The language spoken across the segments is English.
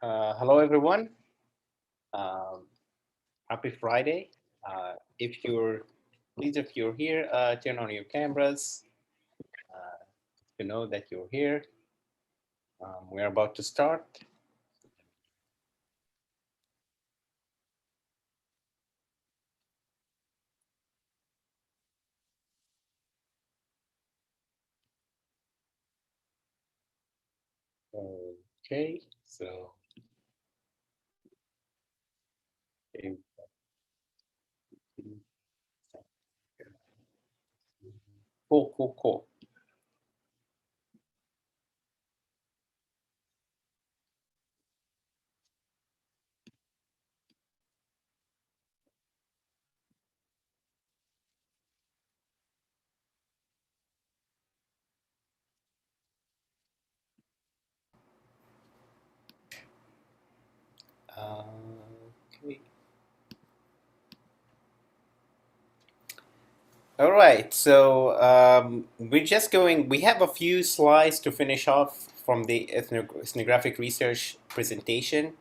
Hello, everyone. Um, Happy Friday. If you're, please, if you're here, turn on your cameras to know that you're here. We're about to start. Okay, so okay, cool. Okay. All right, so we're just going, we have a few slides to finish off from the ethnographic research presentation.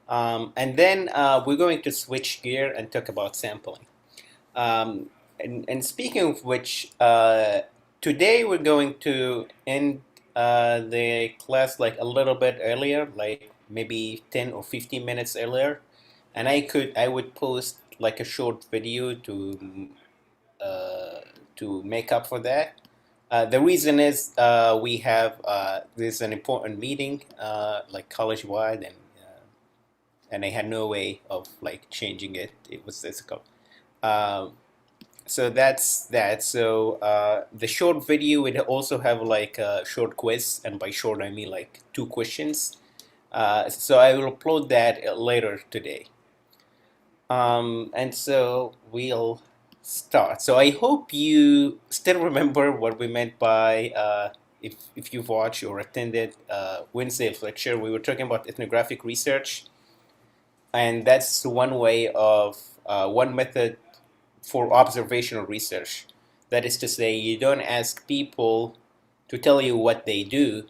And then we're going to switch gear and talk about sampling. And speaking of which, today we're going to end the class like a little bit earlier, like maybe 10 or 15 minutes earlier. And I would post like a short video uh, to make up for that. The reason is we have there's an important meeting like college wide, and I had no way of like changing it. It was physical. Um, so that's that. So the short video would also have like a short quiz, and by short I mean like 2 questions. So I will upload that later today. And so we'll start. So I hope you still remember what we meant by if you've watched or attended Wednesday's lecture. We were talking about ethnographic research, and that's one way of one method for observational research. That is to say, you don't ask people to tell you what they do.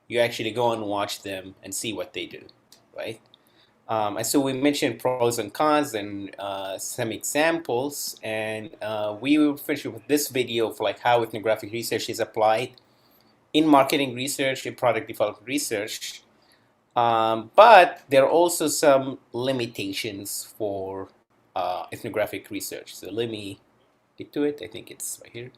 You actually go and watch them and see what they do, right? And so we mentioned pros and cons and some examples, and we will finish with this video of like how ethnographic research is applied in marketing research, in product development research. But there are also some limitations for ethnographic research. So let me get to it. I think it's right here.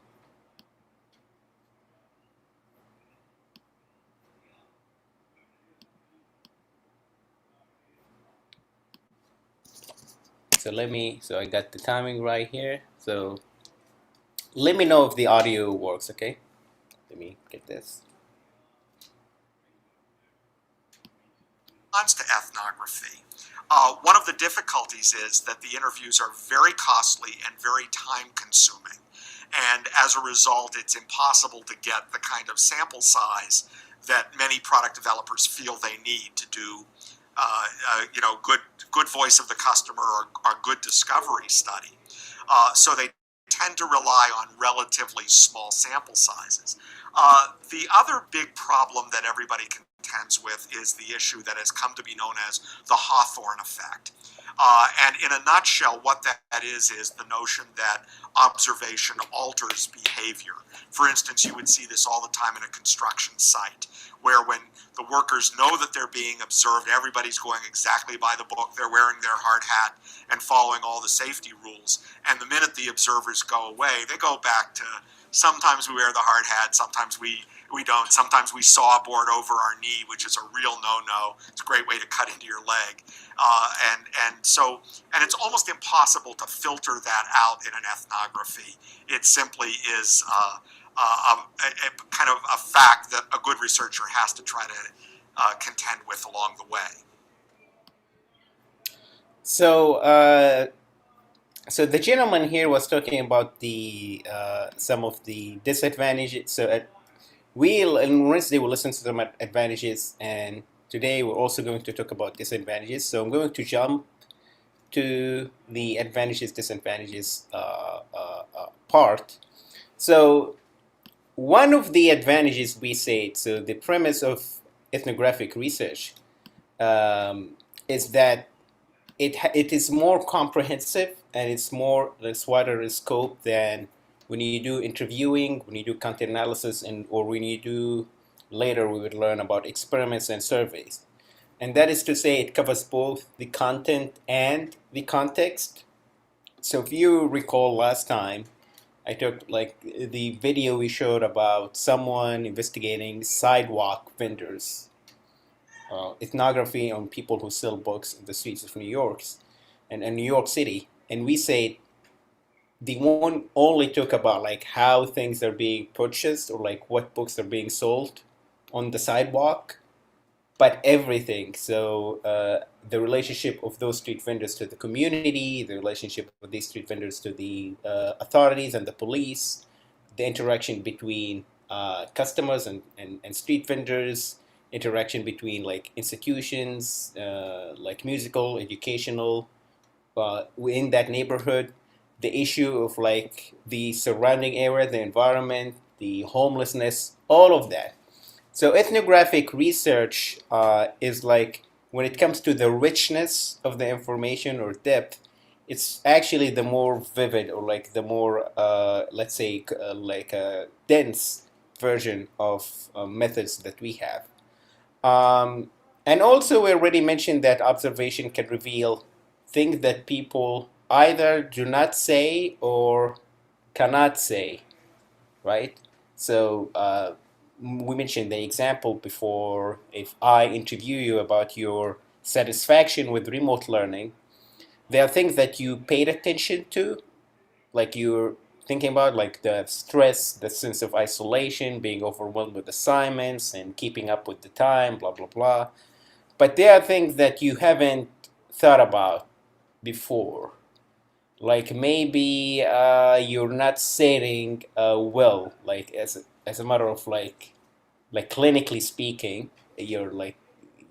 So I got the timing right here. So let me know if the audio works, okay? Let me get this. To ethnography. One of the difficulties is that the interviews are very costly and very time consuming. And as a result, it's impossible to get the kind of sample size that many product developers feel they need to do good voice of the customer or good discovery study. So they tend to rely on relatively small sample sizes. The other big problem that everybody contends with is the issue that has come to be known as the Hawthorne effect. And in a nutshell, what that is the notion that observation alters behavior. For instance, you would see this all the time in a construction site, where when the workers know that they're being observed, everybody's going exactly by the book, they're wearing their hard hat and following all the safety rules. And the minute the observers go away, they go back to sometimes we wear the hard hat, sometimes we don't. Sometimes we saw a board over our knee, which is a real no-no. It's a great way to cut into your leg. And it's almost impossible to filter that out in an ethnography. It simply is a kind of a fact that a good researcher has to try to contend with along the way. So the gentleman here was talking about the some of the disadvantages. So on Wednesday we'll listen to some advantages, and today we're also going to talk about disadvantages. So I'm going to jump to the advantages disadvantages part. So one of the advantages we say, so the premise of ethnographic research is that it is more comprehensive and it's wider in scope than when you do interviewing, when you do content analysis, and or when you do later we would learn about experiments and surveys. And that is to say, it covers both the content and the context. So if you recall last time, I took like the video we showed about someone investigating sidewalk vendors, ethnography on people who sell books in the streets of New York and New York City. And we said the one only took about like how things are being purchased or like what books are being sold on the sidewalk, but everything. So the relationship of those street vendors to the community, the relationship of these street vendors to the authorities and the police, the interaction between customers and street vendors, interaction between like institutions, like musical, educational, in that neighborhood, the issue of like the surrounding area, the environment, the homelessness, all of that. So ethnographic research is like when it comes to the richness of the information or depth, it's actually the more vivid or like the more, let's say, like a dense version of methods that we have. Um, and also, we already mentioned that observation can reveal things that people either do not say or cannot say, right? So we mentioned the example before. If I interview you about your satisfaction with remote learning, there are things that you paid attention to, like you're thinking about, like the stress, the sense of isolation, being overwhelmed with assignments and keeping up with the time, blah, blah, blah. But there are things that you haven't thought about before. Like maybe you're not sitting well, like as a matter of like clinically speaking, you're like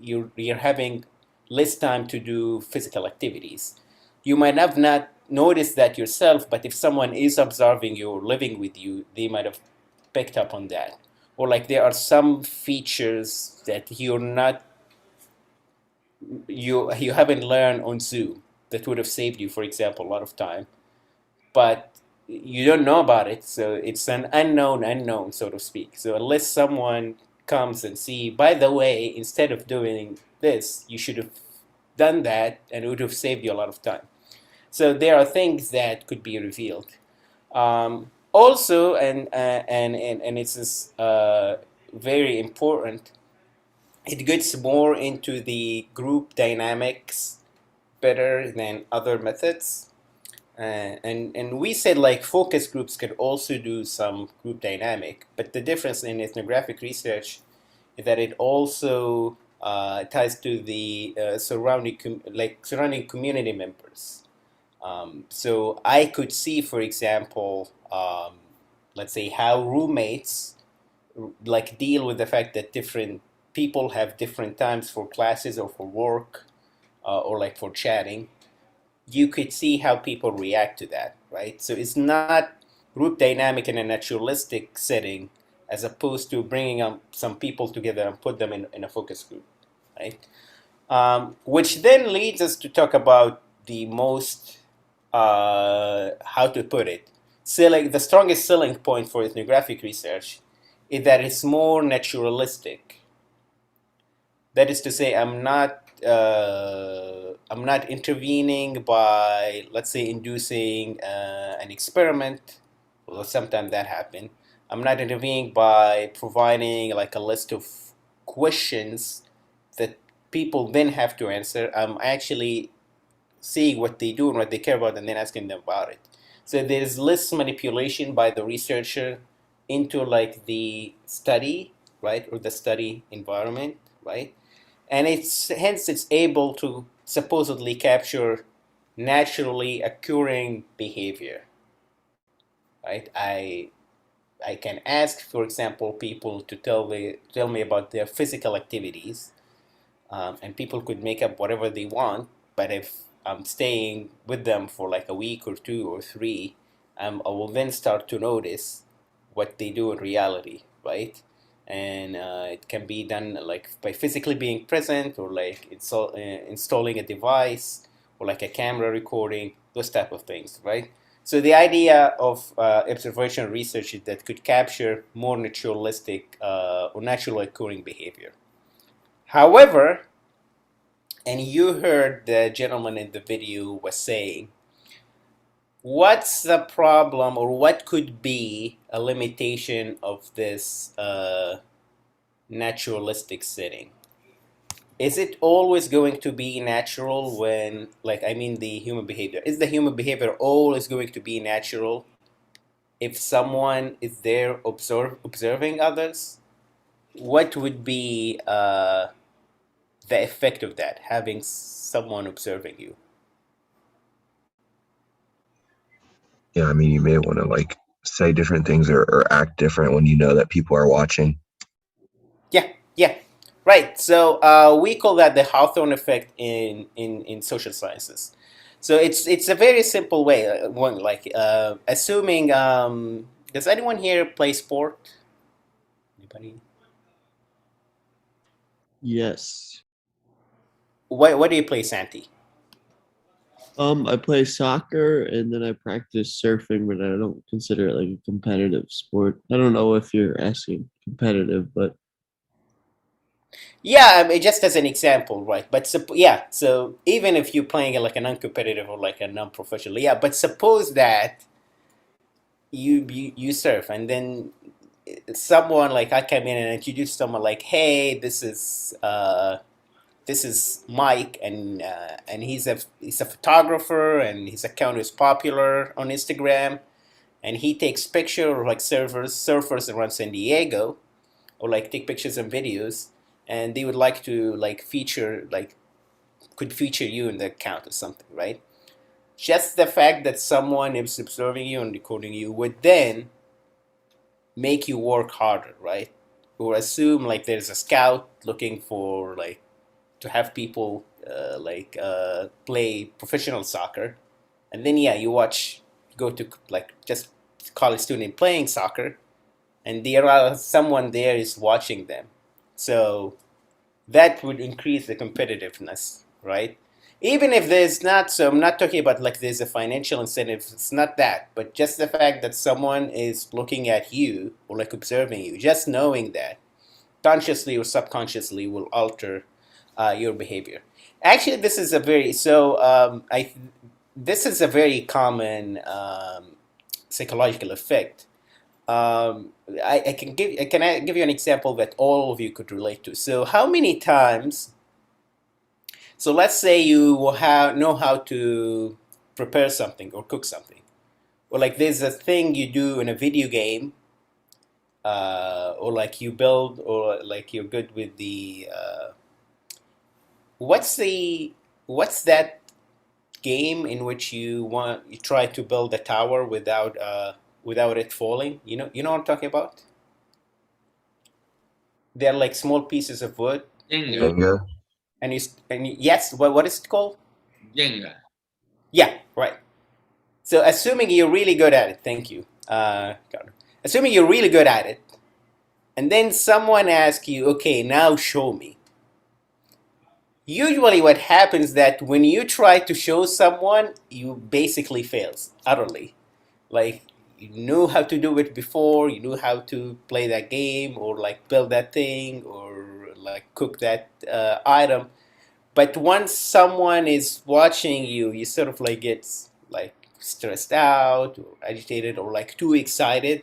you're having less time to do physical activities. You might have not noticed that yourself, but if someone is observing you or living with you, they might have picked up on that. Or like there are some features that you haven't learned on Zoom that would have saved you, for example, a lot of time, but you don't know about it, so it's an unknown, so to speak. So unless someone comes and see, by the way, instead of doing this, you should have done that, and it would have saved you a lot of time. So there are things that could be revealed. Also, and it's very important. It gets more into the group dynamics better than other methods. And we said like focus groups could also do some group dynamic, but the difference in ethnographic research is that it also ties to the surrounding community members. So I could see, for example, let's say how roommates like deal with the fact that different people have different times for classes or for work or like for chatting. You could see how people react to that, right? So it's not group dynamic in a naturalistic setting as opposed to bringing up some people together and put them in a focus group, right? Which then leads us to talk about the most, how to put it, the strongest selling point for ethnographic research is that it's more naturalistic. That is to say, I'm not intervening by, let's say, inducing an experiment. Well, sometimes that happens. I'm not intervening by providing like a list of questions that people then have to answer. I'm actually seeing what they do and what they care about and then asking them about it. So there's less manipulation by the researcher into like the study, right, or the study environment, right? And it's hence it's able to supposedly capture naturally occurring behavior, right? I can ask, for example, people to tell me about their physical activities, and people could make up whatever they want. But if I'm staying with them for like a week or two or three, I will then start to notice what they do in reality, right? and it can be done like by physically being present, or like installing a device, or like a camera recording, those type of things, right? So the idea of observational research is that could capture more naturalistic or naturally occurring behavior. However, and you heard the gentleman in the video was saying, what's the problem, or what could be a limitation of this naturalistic setting? Is it always going to be natural when, like, I mean, the human behavior? Is the human behavior always going to be natural if someone is there observing others? What would be the effect of that, having someone observing you? Yeah, I mean, you may want to like say different things or act different when you know that people are watching. Yeah, yeah, right. So we call that the Hawthorne effect in social sciences. So it's a very simple way. One like assuming. Does anyone here play sport? Anybody? Yes. What do you play, Santi? I play soccer and then I practice surfing, but I don't consider it like a competitive sport. I don't know if you're asking competitive, but Yeah, I mean, just as an example, right? But yeah, so even if you're playing it like a non-competitive or like a non-professional, yeah. But suppose that you surf, and then someone like I come in and introduce someone like, hey, this is Mike, and he's a photographer, and his account is popular on Instagram, and he takes picture of like surfers around San Diego, or like take pictures and videos, and they would like to like could feature you in the account or something, right? Just the fact that someone is observing you and recording you would then make you work harder, right? Or assume like there's a scout looking for like to have people play professional soccer, and then yeah, you watch, go to like just college student playing soccer, and there are someone there is watching them, so that would increase the competitiveness, right? Even if there's not, so I'm not talking about like there's a financial incentive, it's not that, but just the fact that someone is looking at you or like observing you, just knowing that consciously or subconsciously will alter your behavior. Actually, this is a very so I this is a very common psychological effect. I can give you an example that all of you could relate to. So how many times? So let's say you will know how to prepare something or cook something, or like there's a thing you do in a video game, or like you build, or like you're good with the what's the what's that game in which you try to build a tower without it falling? You know what I'm talking about? They're like small pieces of wood, Jenga. Jenga. yes, what is it called? Jenga. Yeah, right. So assuming you're really good at it, thank you. Assuming you're really good at it, and then someone asks you, okay, now show me. Usually what happens that when you try to show someone, you basically fails utterly. Like you knew how to do it before, you knew how to play that game, or like build that thing, or like cook that item. But once someone is watching you, you sort of like get like stressed out or agitated or like too excited,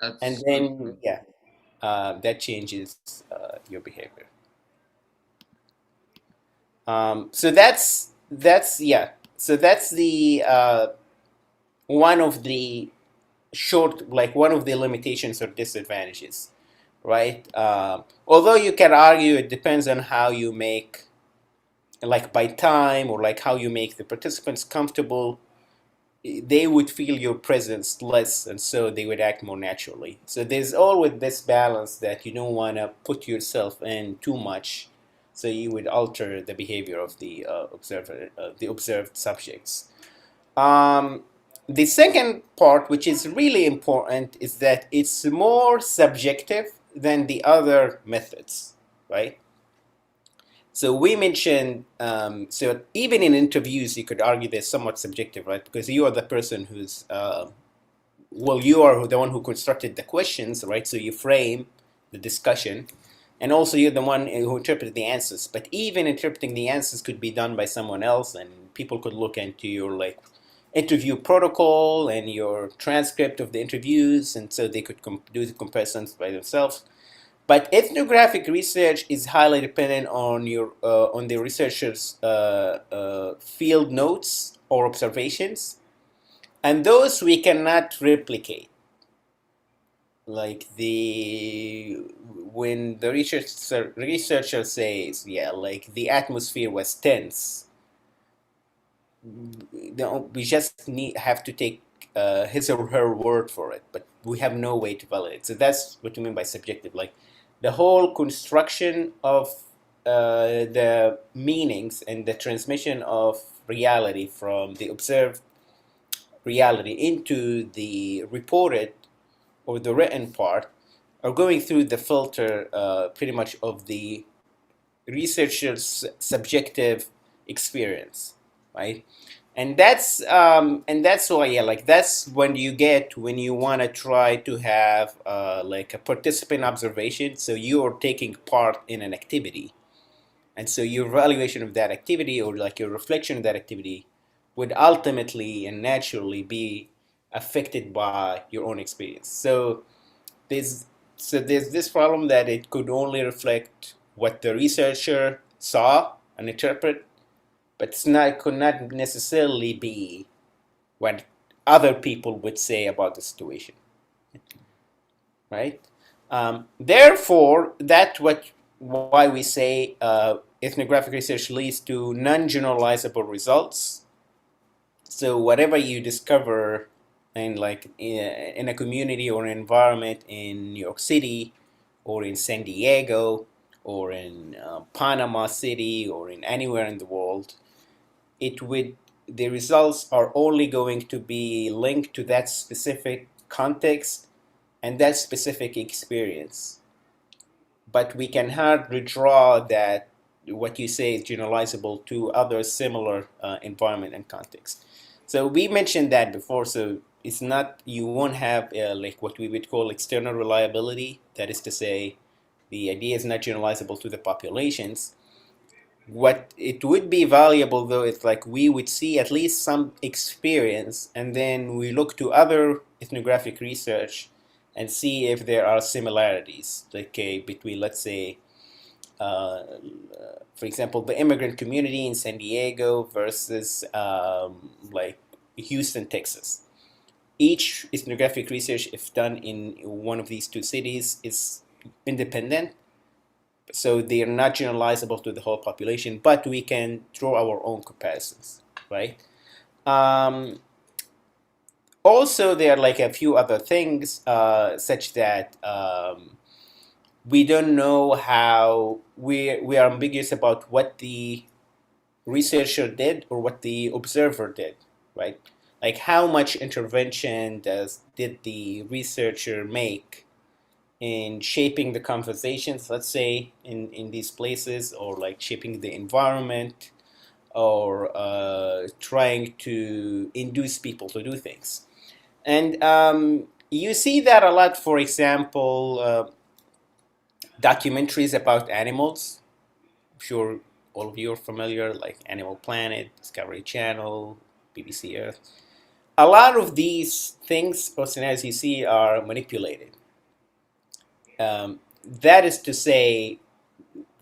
and That's so then true. yeah, that changes your behavior. So that's yeah. So that's the one of the one of the limitations or disadvantages, right? Although you can argue it depends on how you make, like by time, or like how you make the participants comfortable, they would feel your presence less, and so they would act more naturally. So there's always this balance that you don't want to put yourself in too much, so you would alter the behavior of the observed subjects. Um, the second part, which is really important, is that it's more subjective than the other methods, right? So we mentioned, so even in interviews, you could argue they're somewhat subjective, right? Because you are the person who's, well, you are the one who constructed the questions, right? So you frame the discussion, and also you're the one who interpreted the answers. But even interpreting the answers could be done by someone else, and people could look into your like interview protocol and your transcript of the interviews, and so they could do the comparisons by themselves. But ethnographic research is highly dependent on your on the researcher's field notes or observations, and those we cannot replicate. Like when the researcher says, yeah, like the atmosphere was tense, we just have to take his or her word for it, but we have no way to validate. So that's what we mean by subjective. Like the whole construction of the meanings and the transmission of reality from the observed reality into the reported or the written part are going through the filter pretty much of the researcher's subjective experience, right? And that's why, yeah, like that's when you get when you want to try to have like a participant observation. So you are taking part in an activity, and so your evaluation of that activity or like your reflection of that activity would ultimately and naturally be affected by your own experience. There's there's this problem that it could only reflect what the researcher saw and interpret, but it could not necessarily be what other people would say about the situation, right? Therefore, that's why we say ethnographic research leads to non-generalizable results. So whatever you discover in a community or an environment in New York City or in San Diego or in Panama City or in anywhere in the world, it would the results are only going to be linked to that specific context and that specific experience. But we can hardly draw that what you say is generalizable to other similar environment and context. So we mentioned that before. So it's not you won't have like what we would call external reliability. That is to say, the idea is not generalizable to the populations. What it would be valuable though is like we would see at least some experience, and then we look to other ethnographic research and see if there are similarities, like between, let's say, uh, for example, the immigrant community in San Diego versus like Houston, Texas. Each ethnographic research, if done in one of these two cities, is independent, so they are not generalizable to the whole population, but we can draw our own comparisons, right? Um, Also, there are like a few other things, such that we don't know how we are ambiguous about what the researcher did or what the observer did, right? Like how much intervention did the researcher make in shaping the conversations, let's say, in these places, or like shaping the environment, or trying to induce people to do things. And you see that a lot, for example, documentaries about animals. I'm sure all of you are familiar, like Animal Planet, Discovery Channel, BBC Earth. A lot of these things or scenarios you see are manipulated. That is to say,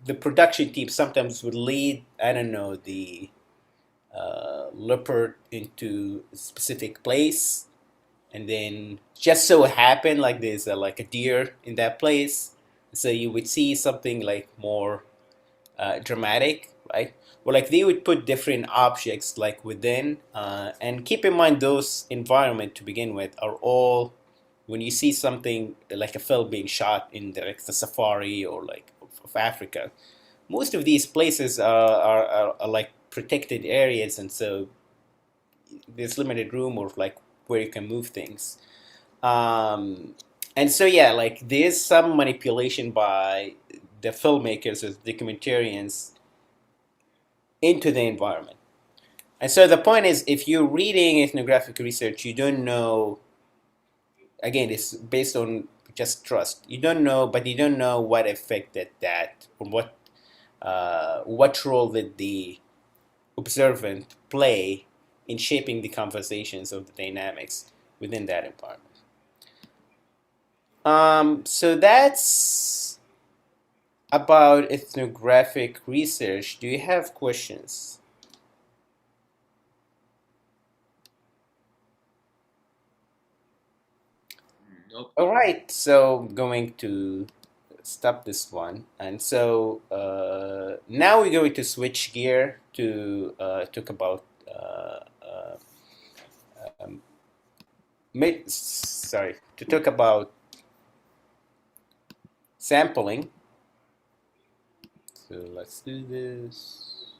the production team sometimes would lead, I don't know, the leopard into a specific place, and then just so happen like there's like a deer in that place, so you would see something like more dramatic, right? Well, like they would put different objects like within, and keep in mind those environment to begin with are all, when you see something like a film being shot in the safari or like of Africa, most of these places are like protected areas, and so there's limited room or like where you can move things. Um, And so yeah, like there's some manipulation by the filmmakers or documentarians into the environment. And so the point is, if you're reading ethnographic research, you don't know. Again, it's based on just trust. You don't know, but you don't know what effect that or what role did the observant play in shaping the conversations of the dynamics within that environment. So that's about ethnographic research. Do you have questions? Nope. All right, so I'm going to stop this one. And so now we're going to switch gear to talk about um, to talk about sampling. So let's do this.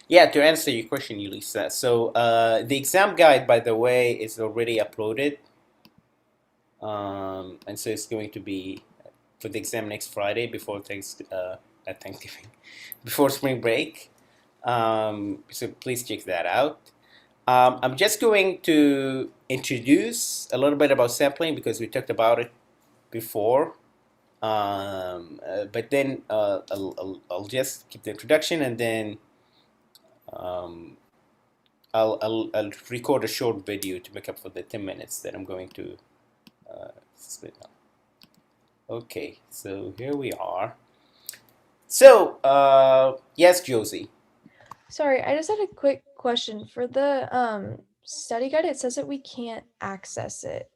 Yeah, to answer your question, Yulisa. So the exam guide, by the way, is already uploaded. And so it's going to be for the exam next Friday before Thanksgiving, before spring break. So please check that out. I'm just going to introduce a little bit about sampling because we talked about it before. But then I'll just keep the introduction and then um, I'll record a short video to make up for the 10 minutes that I'm going to split now. Okay, so here we are. So, yes, Josie, Sorry, I just had a quick question. For the study guide, it says that we can't access it.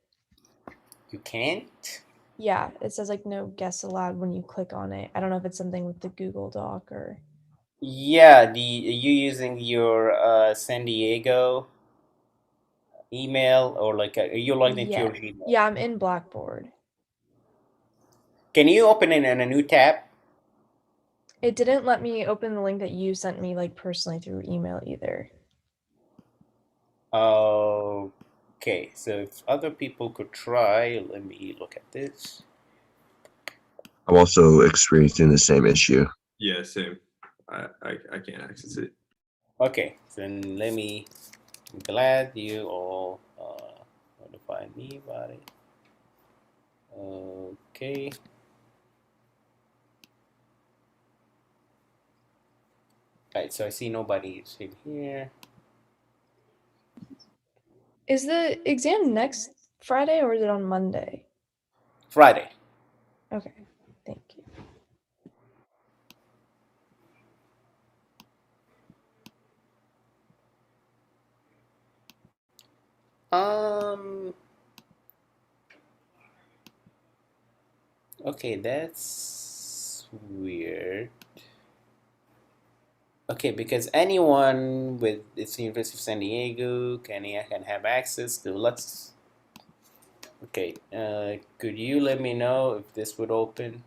you can't? Yeah, it says like no guests allowed when you click on it. I don't know if it's something with the Google Doc or Yeah, are you using your San Diego email or like are you logged into your yeah. Gmail? Yeah, I'm in Blackboard. Can you open it in a new tab? It didn't let me open the link that you sent me like personally through email either. Okay, so if other people could try, let me look at this. I'm also experiencing the same issue. Yeah, same. I can't access it. Okay, then I'm glad you all notified me about it. Okay. Right, so I see nobody's in here. Is the exam next Friday or is it on Monday? Friday. Okay, thank you. Okay, that's weird. Okay, because anyone with it's University of San Diego can have access to let's. Okay, could you let me know if this would open?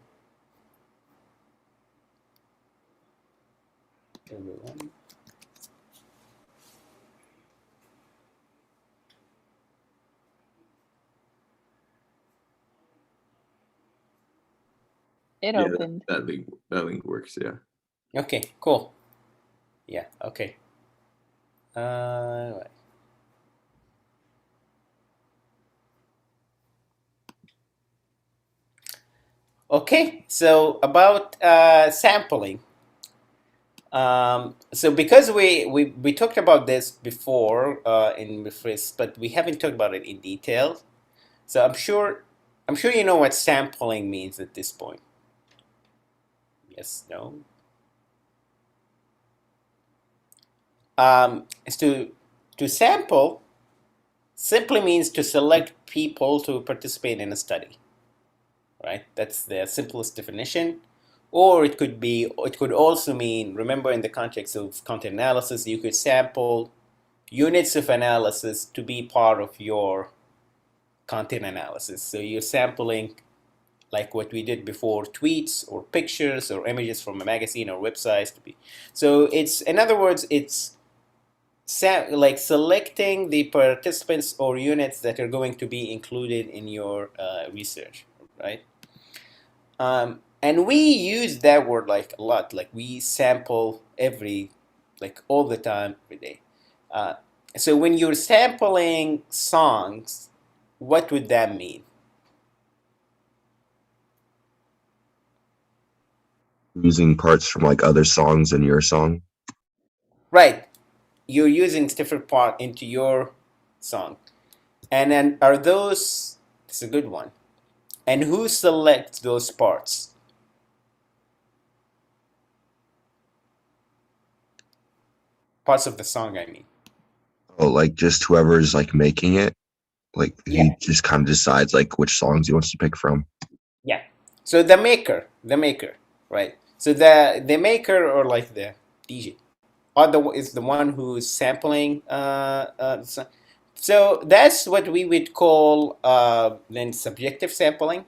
Everyone. It Yeah, opened. that link works. Yeah. Okay, cool. Yeah, okay. Right. Okay, so about sampling. So because we talked about this before in Refris, but we haven't talked about it in detail. So I'm sure you know what sampling means at this point. Yes, no. Is to sample simply means to select people to participate in a study, right? That's the simplest definition. Or it could also mean, remember in the context of content analysis, you could sample units of analysis to be part of your content analysis. So you're sampling like what we did before, tweets or pictures or images from a magazine or websites to be. So it's, in other words, it's like selecting the participants or units that are going to be included in your research, right? And we use that word like a lot. Like we sample all the time, every day. Uh, so when you're sampling songs, what would that mean? Using parts from like other songs in your song. Right. You're using different part into your song. And then are those, it's a good one. And who selects those parts? Parts of the song, I mean. Oh, like just whoever's like making it, like Yeah. he just kind of decides like which songs he wants to pick from. Yeah. So the maker, right? So the maker or like the DJ, is the one who's sampling. So that's what we would call then subjective sampling.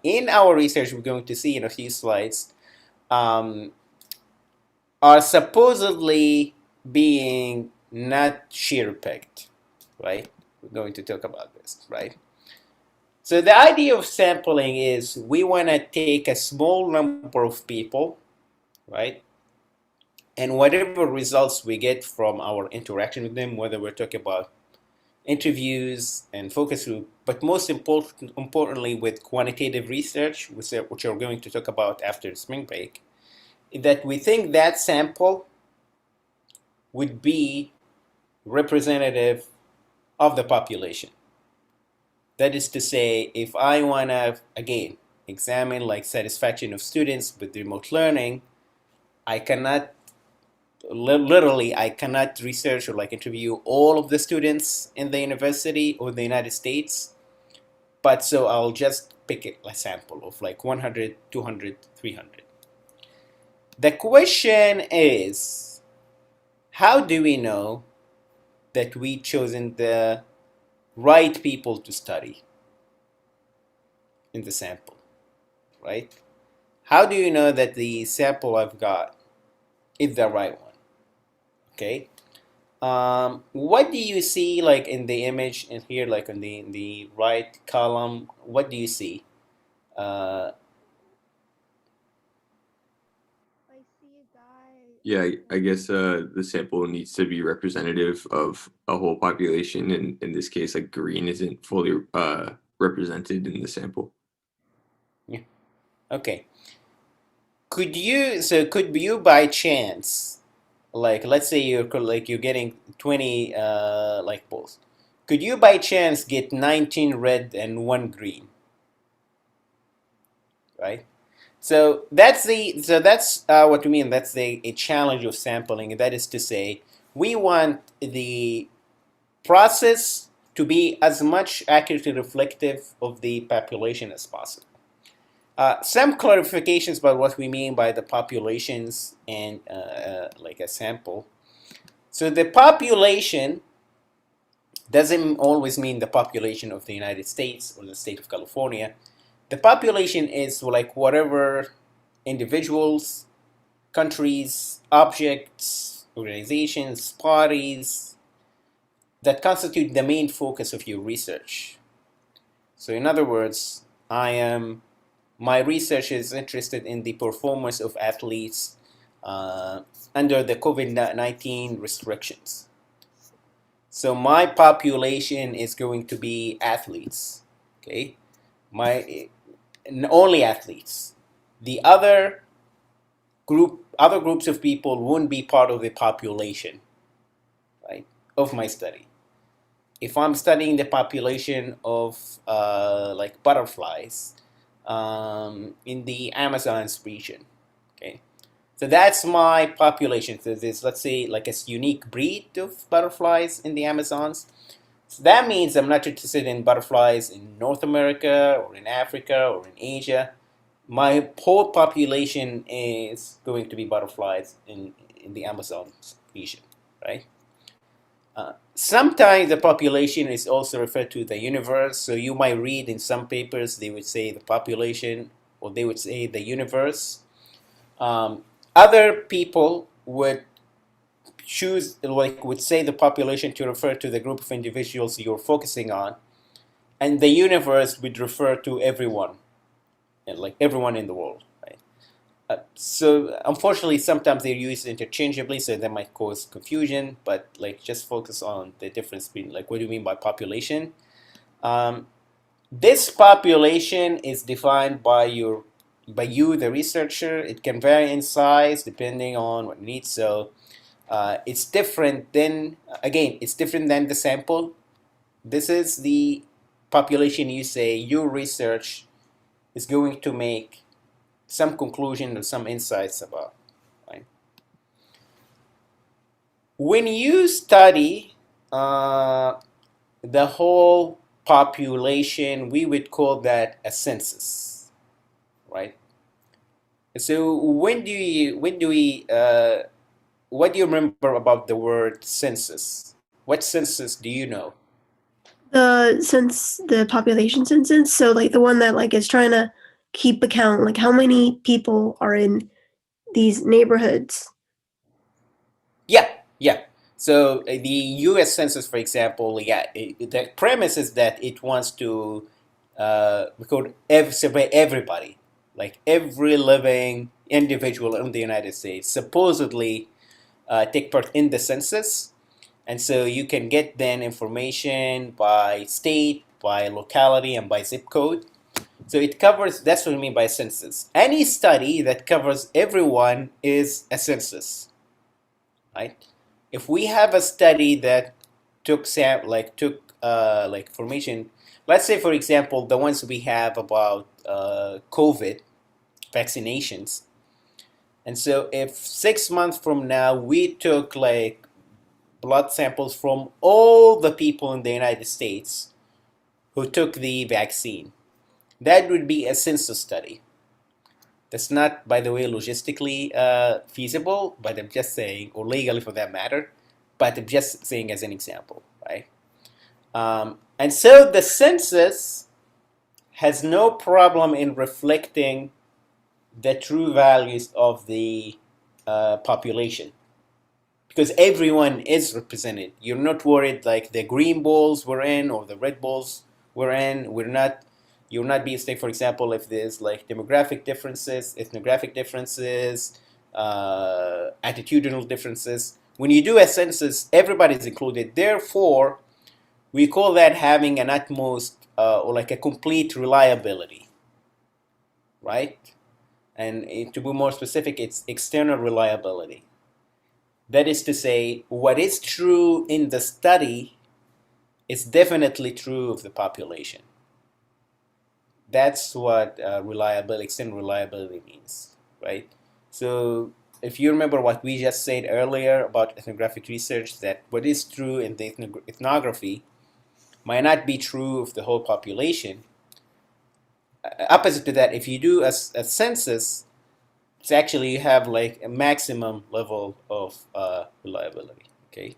In our research, we're going to see in a few slides, um, are supposedly being not cherry picked, right? We're going to talk about this, right? So the idea of sampling is we want to take a small number of people, right? And whatever results we get from our interaction with them, whether we're talking about interviews and focus group, but importantly with quantitative research, which we're going to talk about after the spring break, that we think that sample would be representative of the population. That is to say, if I want to, again, examine like satisfaction of students with remote learning, I cannot, literally, I cannot research or like interview all of the students in the university or the United States, but so I'll just pick a sample of like 100, 200, 300. The question is, how do we know that we chosen the right people to study in the sample, right? How do you know that the sample I've got is the right one? Okay. What do you see like in the image in here, like in the right column? What do you see? Uh, Yeah, I guess the sample needs to be representative of a whole population, and in this case, like green isn't fully represented in the sample. yeah. Okay. Could you by chance, like let's say you're getting 20 like balls. Could you by chance get 19 red and one green, right? So that's what we mean. That's a challenge of sampling. That is to say, we want the process to be as much accurately reflective of the population as possible. Some clarifications about what we mean by the populations and like a sample. So the population doesn't always mean the population of the United States or the state of California. The population is like whatever individuals, countries, objects, organizations, parties that constitute the main focus of your research. So in other words, my research is interested in the performance of athletes under the COVID-19 restrictions. So my population is going to be athletes, okay? Only athletes. The other groups of people won't be part of the population, right, of my study. If I'm studying the population of like butterflies in the Amazon's region, okay, so that's my population. So there's, let's say, like a unique breed of butterflies in the Amazons. So that means I'm not interested in butterflies in North America or in Africa or in Asia. My whole population is going to be butterflies in the Amazon region, right? Sometimes the population is also referred to the universe. So you might read in some papers they would say the population or they would say the universe. Other people would choose, like, would say the population to refer to the group of individuals you're focusing on, and the universe would refer to everyone, and like everyone in the world, right? So unfortunately, sometimes they're used interchangeably, so that might cause confusion. But like, just focus on the difference between, like, what do you mean by population? This population is defined by you, the researcher. It can vary in size depending on what needs. So it's different than, again, it's different than the sample. This is the population you say your research is going to make some conclusion or some insights about. Right? When you study the whole population, we would call that a census, right? So what do you remember about the word census? What census do you know? The population census, so like the one that like is trying to keep account, like how many people are in these neighborhoods. Yeah. So the U.S. Census, for example, the premise is that it wants to survey everybody, like every living individual in the United States, supposedly take part in the census, and so you can get then information by state, by locality, and by zip code. So it covers. That's what I mean by census. Any study that covers everyone is a census, right? If we have a study that took formation, let's say for example the ones we have about COVID vaccinations, and so if 6 months from now we took like blood samples from all the people in the United States who took the vaccine, that would be a census study. That's not, by the way, logistically feasible, but I'm just saying, or legally for that matter, but I'm just saying as an example, right? And so the census has no problem in reflecting the true values of the population, because everyone is represented. You're not worried like the green balls we're in or the red balls we're in. You'll not be a state, for example, if there's like demographic differences, ethnographic differences, attitudinal differences. When you do a census, everybody's included. Therefore, we call that having an utmost or like a complete reliability, right? And to be more specific, it's external reliability. That is to say, what is true in the study is definitely true of the population. That's what external reliability means, right? So if you remember what we just said earlier about ethnographic research, that what is true in the ethnography might not be true of the whole population. Opposite to that, if you do a census, it's actually you have like a maximum level of reliability. Okay.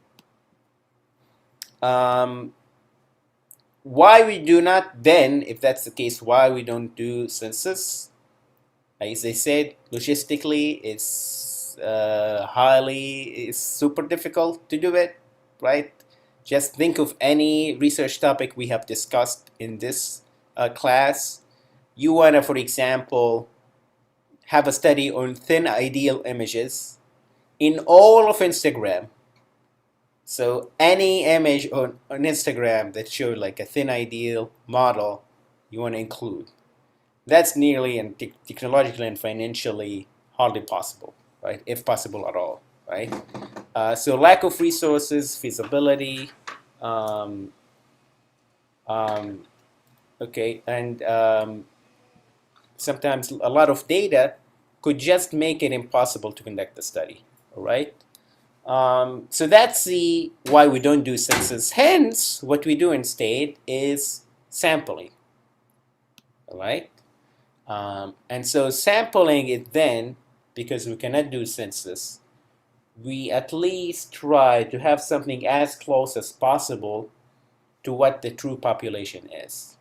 Why we do not then, if that's the case, why we don't do census? As I said, logistically, it's super difficult to do it, right? Just think of any research topic we have discussed in this class. You want to, for example, have a study on thin ideal images in all of Instagram. So any image on Instagram that shows like a thin ideal model, you want to include. That's nearly and technologically and financially hardly possible, right? If possible at all, right? So lack of resources, feasibility, okay, and sometimes a lot of data could just make it impossible to conduct the study, all right? So that's the why we don't do census. Hence, what we do instead is sampling, all right? And so sampling it then, because we cannot do census, we at least try to have something as close as possible to what the true population is,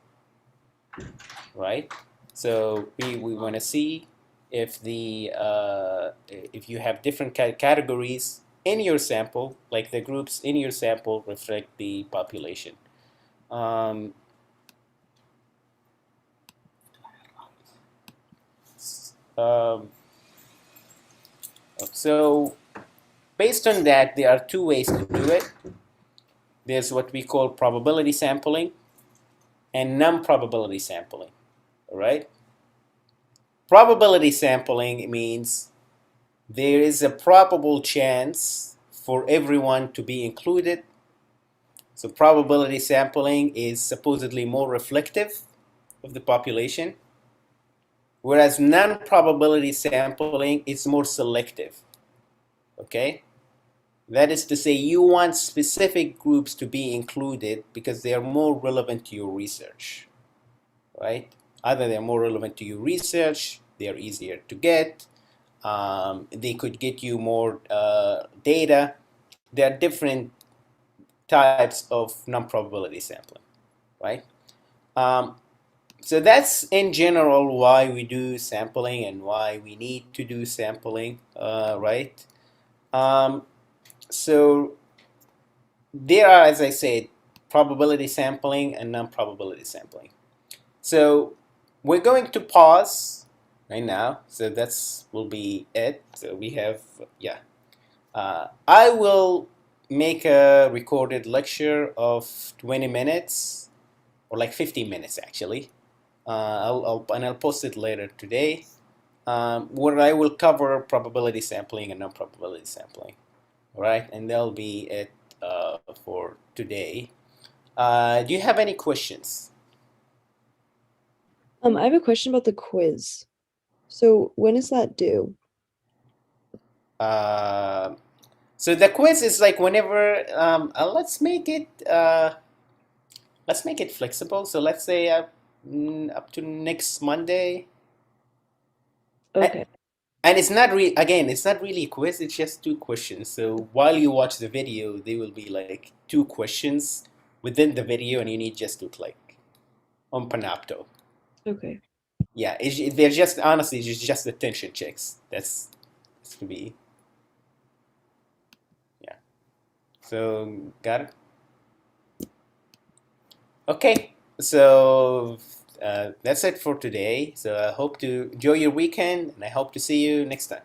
right? So we want to see if if you have different categories in your sample, like the groups in your sample, reflect the population. Um, um, so based on that, there are two ways to do it. There's what we call probability sampling and non-probability sampling. All right. Probability sampling means there is a probable chance for everyone to be included. So probability sampling is supposedly more reflective of the population, whereas non-probability sampling is more selective. Okay? That is to say, you want specific groups to be included because they are more relevant to your research, right? Either they're more relevant to your research, they're easier to get, they could get you more data. There are different types of non-probability sampling, right? So that's in general why we do sampling and why we need to do sampling, right? So there are, as I said, probability sampling and non-probability sampling. So we're going to pause right now. So that's will be it. So we have, yeah. I will make a recorded lecture of 20 minutes or like 15 minutes actually. I'll post it later today, where I will cover probability sampling and non-probability sampling. All right, and that'll be it for today. Do you have any questions? I have a question about the quiz. So when is that due? So the quiz is like whenever. Let's make it flexible. So let's say up to next Monday. Okay. And it's not it's not really a quiz, it's just two questions. So while you watch the video, there will be like two questions within the video and you need just to click on Panopto. Okay. Yeah, they're just, honestly, it's just attention checks. That's to be, yeah. So, got it? Okay, so that's it for today. So I hope to enjoy your weekend and I hope to see you next time.